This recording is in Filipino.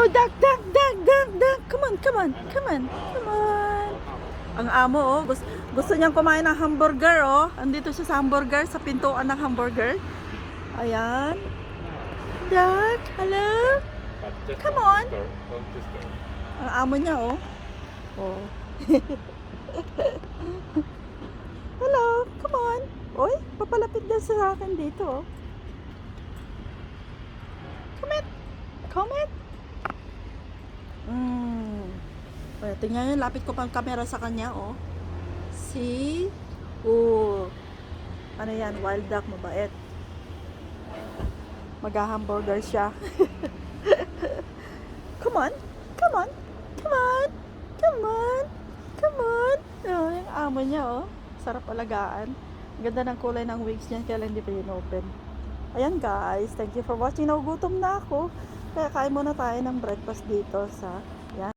Oh, duck, duck, duck, duck, duck. Come on, come on, come on, come on. Ang amo, oh. Gusto niyang kumain ng hamburger, oh. Andito siya sa hamburger, sa pintuan ng hamburger. Ayan. Duck, hello? Come on. Ang amo niya, oh. Oh. Hello, come on. Oy, papalapit din sa akin dito, oh. Come it. Come it. Well, tingnan nyo, lapit ko pang camera sa kanya, oh. See? Oh. Ano yan? Wild duck, mabait. Mag-hamburger siya. Come on. Come on. Come on. Come on. Come on. Oh, yung amo niya, oh. Sarap alagaan. Ang ganda ng kulay ng wings niya, kaya lang hindi pa yun open. Ayan guys, thank you for watching. Nagugutom na ako. Kaya kain muna tayo ng breakfast dito sa